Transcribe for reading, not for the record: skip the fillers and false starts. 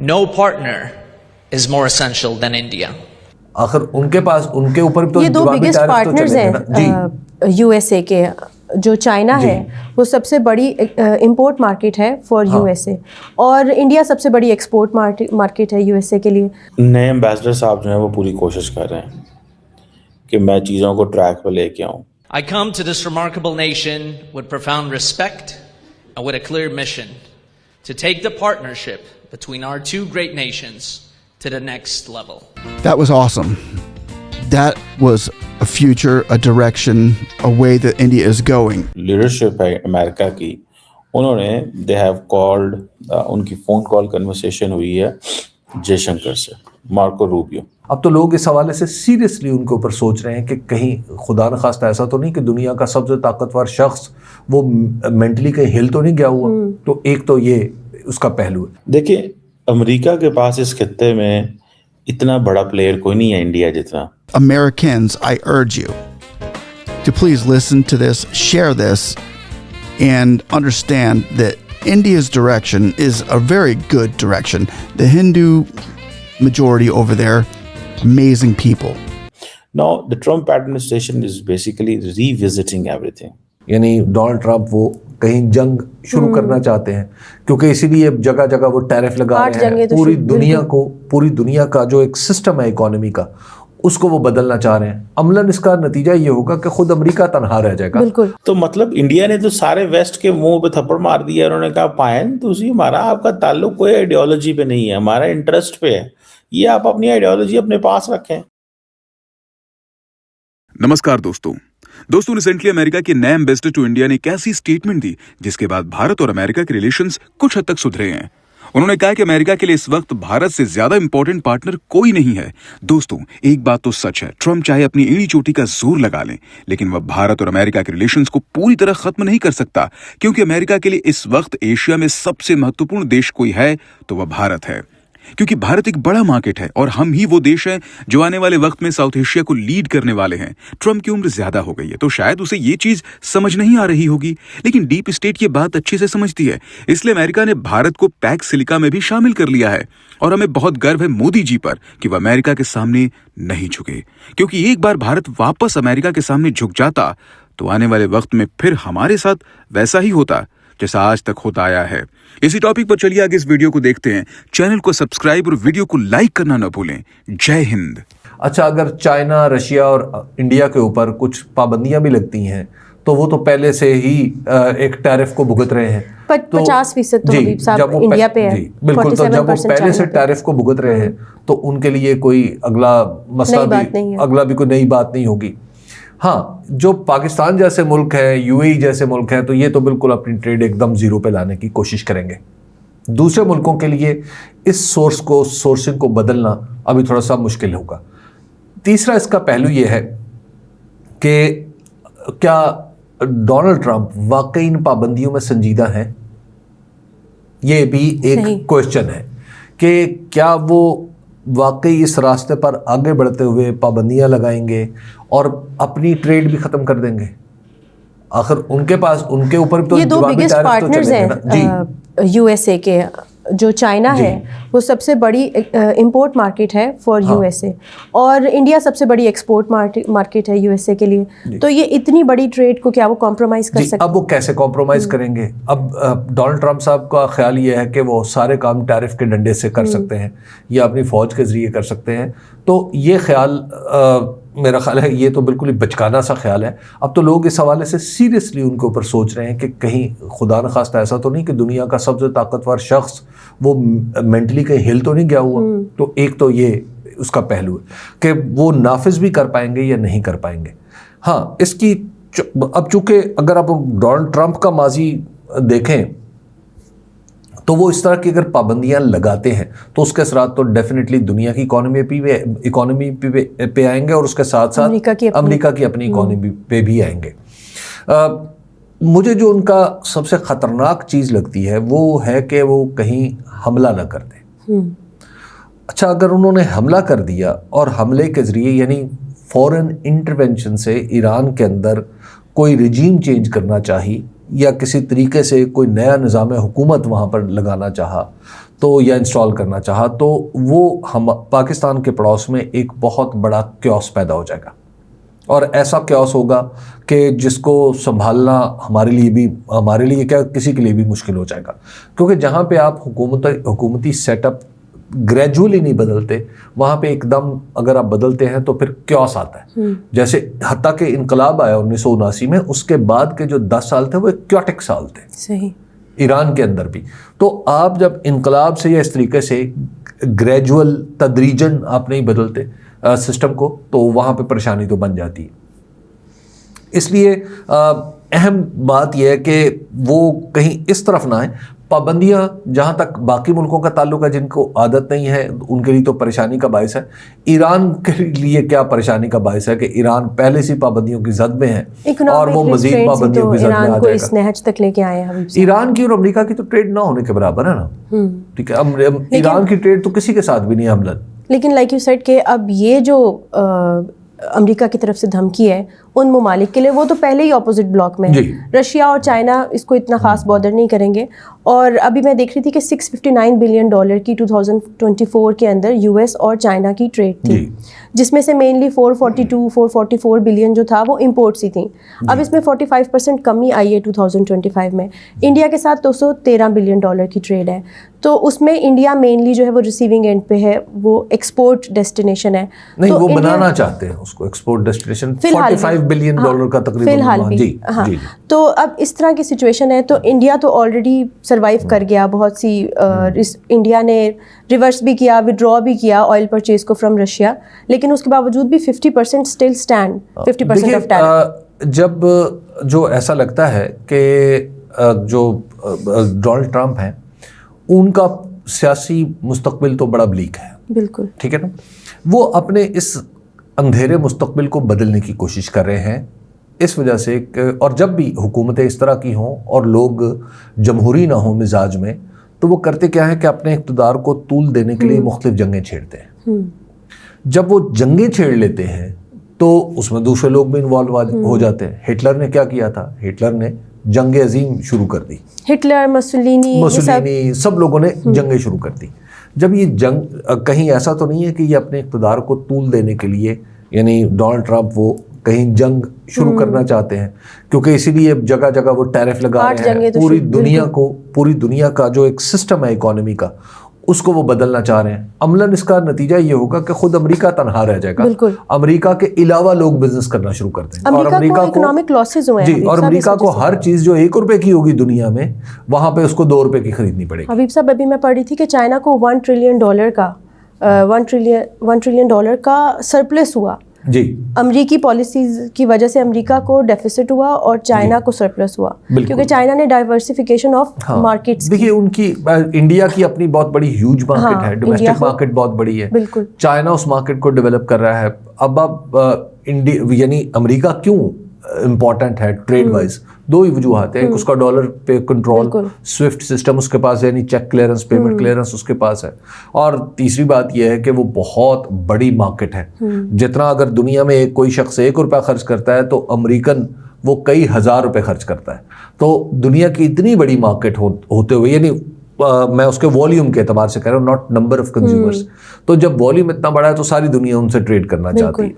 No partner is more essential than India. आखिर उनके पास उनके ऊपर भी तो ये दो जवाबी बिगेस्ट टैरिफ तो पार्टनर्स चलेंगे ना। हैं यूएसए के। जो चाइना जी। है वो सबसे बड़ी इंपोर्ट मार्केट है फॉर यूएसए, और इंडिया सबसे बड़ी एक्सपोर्ट मार्केट है यूएसए के लिए। नए एम्बेसडर साहब जो हैं वो पूरी कोशिश कर रहे हैं कि मैं चीज़ों को ट्रैक पर लेके आऊँ। I come to this remarkable nation with profound respect and with a clear mission to take the partnership between our two great nations to the next level. That was awesome. That was a future, a direction, a way that India is going. Leadership है America की, उन्होंने they have called, उनकी phone call conversation हुई है जयशंकर से, Marco Rubio. अब तो लोग इस हवाले से सीरियसली उनके ऊपर सोच रहे हैं कि कहीं खुदा न खास्ता ऐसा तो नहीं कि दुनिया का सबसे ताकतवर शख्स वो मेंटली कहीं हिल तो नहीं गया हुआ। तो एक तो ये उसका पहलू है। देखिए, अमेरिका के पास इस खित्ते में इतना बड़ा प्लेयर कोई नहीं है इंडिया जितना। Americans, I urge you to please listen to this, share this, and understand that India's direction is a very good direction. The Hindu majority over there, amazing people. Now, the Trump administration is basically revisiting everything. यानी Donald Trump वो कहीं जंग शुरू करना चाहते हैं, क्योंकि इसीलिए जगह जगह वो टैरिफ लगा रहे हैं। तो पूरी दुनिया का जो एक सिस्टम है इकोनॉमी का, उसको वो बदलना चाह रहे हैं। अमलन इसका नतीजा ये होगा कि खुद अमेरिका तनहा रह जाएगा। बिल्कुल। तो मतलब इंडिया ने तो सारे वेस्ट के मुंह पे थप्पड़ मार दिया। उन्होंने कहा पायन तुसी हमारा आपका ताल्लुक कोई आइडियोलॉजी पे नहीं है, हमारा इंटरेस्ट पे है, ये आप अपनी आइडियोलॉजी अपने पास रखें। नमस्कार दोस्तों रिसेंटली अमेरिका के नए एम्बेसडर टू इंडिया ने एक ऐसी स्टेटमेंट दी जिसके बाद भारत और अमेरिका के रिलेशंस कुछ हद तक सुधरे हैं। उन्होंने कहा कि अमेरिका के लिए इस वक्त भारत से ज्यादा इंपॉर्टेंट पार्टनर कोई नहीं है। दोस्तों, एक बात तो सच है, ट्रंप चाहे अपनी एड़ी चोटी का जोर लगा लें, लेकिन वह भारत और अमेरिका के रिलेशंस को पूरी तरह खत्म नहीं कर सकता, क्योंकि अमेरिका के लिए इस वक्त एशिया में सबसे महत्वपूर्ण देश कोई है तो वह भारत है। क्योंकि भारत एक बड़ा मार्केट है और हम ही वो देश हैं जो आने वाले वक्त में साउथ एशिया को लीड करने वाले हैं। ट्रंप की उम्र ज्यादा हो गई है तो शायद उसे ये चीज समझ नहीं आ रही होगी, लेकिन डीप स्टेट ये बात अच्छे से समझती है। इसलिए अमेरिका ने भारत को पैक्स सिलिका में भी शामिल कर लिया है और हमें बहुत गर्व है मोदी जी पर कि वह अमेरिका के सामने नहीं झुके, क्योंकि एक बार भारत वापस अमेरिका के सामने झुक जाता तो आने वाले वक्त में फिर हमारे साथ वैसा ही होता जैसा आज तक होता आया है। इसी टॉपिक पर चलिए आगे इस वीडियो को देखते हैं। चैनल को सब्सक्राइब और वीडियो को लाइक करना न भूलें। जय हिंद। अच्छा, अगर चाइना, रशिया और इंडिया के ऊपर कुछ पाबंदियां भी लगती हैं तो वो तो पहले से ही एक टैरिफ को भुगत रहे हैं। 50% तो इंडिया पे है। बिल्कुल। तो जब वो पहले से टैरिफ को भुगत रहे हैं तो उनके लिए कोई अगला मसला भी कोई नई बात नहीं होगी। हाँ, जो पाकिस्तान जैसे मुल्क है, यूएई जैसे मुल्क है, तो ये तो बिल्कुल अपनी ट्रेड एकदम जीरो पे लाने की कोशिश करेंगे। दूसरे मुल्कों के लिए इस सोर्सिंग को बदलना अभी थोड़ा सा मुश्किल होगा। तीसरा इसका पहलू ये है कि क्या डोनाल्ड ट्रंप वाकई इन पाबंदियों में संजीदा है? ये भी एक क्वेश्चन है कि क्या वो वाकई इस रास्ते पर आगे बढ़ते हुए पाबंदियां लगाएंगे और अपनी ट्रेड भी खत्म कर देंगे। आखिर उनके पास उनके ऊपर तो ये दो बिगेस्ट पार्टनर्स हैं यूएसए के। जो चाइना है वो सबसे बड़ी इंपोर्ट मार्केट है फॉर यूएसए, और इंडिया सबसे बड़ी एक्सपोर्ट मार्केट है यूएसए के लिए। तो ये इतनी बड़ी ट्रेड को क्या वो कॉम्प्रोमाइज कर सकते हैं? अब वो कैसे कॉम्प्रोमाइज करेंगे? अब डोनाल्ड ट्रंप साहब का ख्याल ये है कि वो सारे काम टैरिफ के डंडे से कर सकते हैं या अपनी फौज के जरिए कर सकते हैं। तो ये ख्याल मेरा ख्याल है ये तो बिल्कुल ही बचकाना सा ख्याल है। अब तो लोग इस हवाले से सीरियसली उनके ऊपर सोच रहे हैं कि कहीं खुदा न खास्ता ऐसा तो नहीं कि दुनिया का सबसे ताकतवर शख्स वो मेंटली कहीं हिल तो नहीं गया हुआ। तो एक तो ये उसका पहलू है कि वो नाफिज भी कर पाएंगे या नहीं कर पाएंगे। हाँ, इसकी अब चूंकि अगर आप डोनाल्ड ट्रंप का माजी देखें तो वो इस तरह की अगर पाबंदियां लगाते हैं तो उसके असरात तो डेफिनेटली दुनिया की इकोनॉमी पे आएंगे और उसके साथ साथ अमेरिका की अपनी इकोनॉमी पे भी आएंगे। मुझे जो उनका सबसे ख़तरनाक चीज़ लगती है वो है कि वो कहीं हमला ना कर दें। अच्छा, अगर उन्होंने हमला कर दिया और हमले के ज़रिए यानी फ़ौरन इंटरवेंशन से ईरान के अंदर कोई रिजीम चेंज करना चाहिए या किसी तरीके से कोई नया निज़ाम हुकूमत वहाँ पर लगाना चाहा तो या इंस्टॉल करना चाहा तो वो हम पाकिस्तान के पड़ोस में एक बहुत बड़ा क्योस पैदा हो जाएगा, और ऐसा क्योस होगा कि जिसको संभालना हमारे लिए क्या किसी के लिए भी मुश्किल हो जाएगा। क्योंकि जहाँ पे आप हुकूमती सेटअप ग्रेजुअली नहीं बदलते, वहाँ पे एकदम अगर आप बदलते हैं तो फिर क्योस आता है। जैसे हत्ता के इनकलाब आया 1979 में, उसके बाद के जो 10 साल थे वो एक क्योटिक साल थे। सही। ईरान के अंदर भी। तो आप जब इनकलाब से या इस तरीके से ग्रेजुअल तदरीजन आप नहीं बदलते सिस्टम को, तो वहाँ पे परेशानी तो बन जाती है। इसलिए अहम बात यह है कि वो कहीं इस तरफ ना आए। पाबंदियाँ जहाँ तक बाकी मुल्कों का ताल्लुक है जिनको आदत नहीं है, उनके लिए तो परेशानी का बायस है। ईरान के लिए क्या परेशानी का बायस है कि ईरान पहले से पाबंदियों की जद में है और वो मजीद पाबंदियों की जद में आ जाएगा। इस नहज तक लेके आए हैं ईरान की और अमेरिका की तो ट्रेड ना होने के बराबर है ना, ठीक है। ईरान की ट्रेड तो किसी के साथ भी नहीं है अमलन। लेकिन लाइक यू सेड कि अब ये जो अमेरिका की तरफ से धमकी है उन ममालिक के लिए, वो तो पहले ही ऑपोजिट ब्लॉक में है। रशिया और चाइना इसको इतना खास बॉदर नहीं करेंगे। और अभी मैं देख रही थी कि $659 बिलियन की 2024 के अंदर यूएस और चाइना की ट्रेड थी, जिसमें से मेनली 444 बिलियन जो था वो इम्पोर्ट्स ही थी। अब इसमें 45% कमी आई है 2025 में। इंडिया के साथ $213 बिलियन की ट्रेड है, तो उसमें इंडिया मेनली जो है वो रिसीविंग एंड पे है, वो एक्सपोर्ट डेस्टिनेशन है। नहीं, वो बनाना चाहते हैं उसको एक्सपोर्ट डेस्टिनेशन। $45 बिलियन का तकरीबन फिलहाल भी। जी। तो अब इस तरह की सिचुएशन है, तो इंडिया तो ऑलरेडी सर्वाइव कर गया। बहुत सी इंडिया ने रिवर्स भी किया, विड्रॉ भी किया ऑयल परचेज को फ्रॉम रशिया, लेकिन उसके बावजूद भी 50% स्टिल स्टैंड, 50% ऑफ टैरिफ। जब जो ऐसा लगता है कि जो डोनाल्ड ट्रंप हैं उनका सियासी मुस्तकबिल तो बड़ा ब्लीक है, बिल्कुल ठीक है ना, वो अपने इस अंधेरे मुस्तकबिल को बदलने की कोशिश कर रहे हैं इस वजह से। और जब भी हुकूमतें इस तरह की हों और लोग जमहूरी ना हों मिजाज में, तो वो करते क्या है कि अपने इक़्तिदार को तूल देने के लिए मुख्तलिफ जंगें छेड़ते हैं। जब वो जंगें छेड़ लेते हैं तो उसमें दूसरे लोग भी इन्वॉल्व हो जाते हैं। हिटलर ने क्या किया था? हिटलर ने जंग अजीम शुरू कर दी। हिटलर, मसोलिनी सब लोगों ने जंगें शुरू कर दी। जब ये जंग कहीं ऐसा तो नहीं है कि ये अपने इक़्तिदार को तूल देने के लिए, यानी डोनाल्ड ट्रंप वो कहीं जंग शुरू करना चाहते हैं, क्योंकि इसीलिए जगह जगह वो टैरिफ लगा रहे हैं। पूरी दुनिया का जो एक सिस्टम है इकोनॉमी का, उसको वो बदलना चाह रहे हैं। अमलन इसका नतीजा ये होगा कि खुद अमेरिका तनहा रह जाएगा। अमेरिका के अलावा लोग बिजनेस करना शुरू करते हैं और अमेरिका को इकोनॉमिक लॉसेस हुए हैं। जी, और अमेरिका को हर चीज जो $1 की होगी दुनिया में, वहां पे उसको $2 की खरीदनी पड़ेगी। हबीब साहब, अभी मैं पढ़ रही थी कि चाइना को $1 ट्रिलियन का सरप्लस हुआ जी। अमेरिकी पॉलिसीज की वजह से अमेरिका को डेफिसिट हुआ और चाइना को सरप्लस हुआ, क्योंकि चाइना ने डाइवर्सिफिकेशन ऑफ मार्केट्स। देखिए, उनकी इंडिया की अपनी बहुत बड़ी ह्यूज मार्केट है, डोमेस्टिक मार्केट बहुत बड़ी है। बिल्कुल, चाइना उस मार्केट को डेवलप कर रहा है। अब इंडिया यानी अमेरिका क्यों इम्पॉर्टेंट है ट्रेड वाइज? 2 ही वजूहात है। एक उसका डॉलर पे कंट्रोल, स्विफ्ट सिस्टम उसके पास है, यानी चेक क्लियरेंस, पेमेंट क्लियरेंस उसके पास है। और तीसरी बात यह है कि वो बहुत बड़ी मार्केट है। जितना अगर दुनिया में कोई शख्स $1 खर्च करता है तो अमेरिकन वो कई हज़ार रुपए खर्च करता है। तो दुनिया की इतनी बड़ी मार्केट होते हुए, यानी मैं उसके वॉल्यूम के एतबार से कह रहा हूँ, नॉट नंबर ऑफ कंज्यूमर्स। तो जब वॉल्यूम इतना बड़ा है तो सारी दुनिया उनसे ट्रेड करना चाहती है।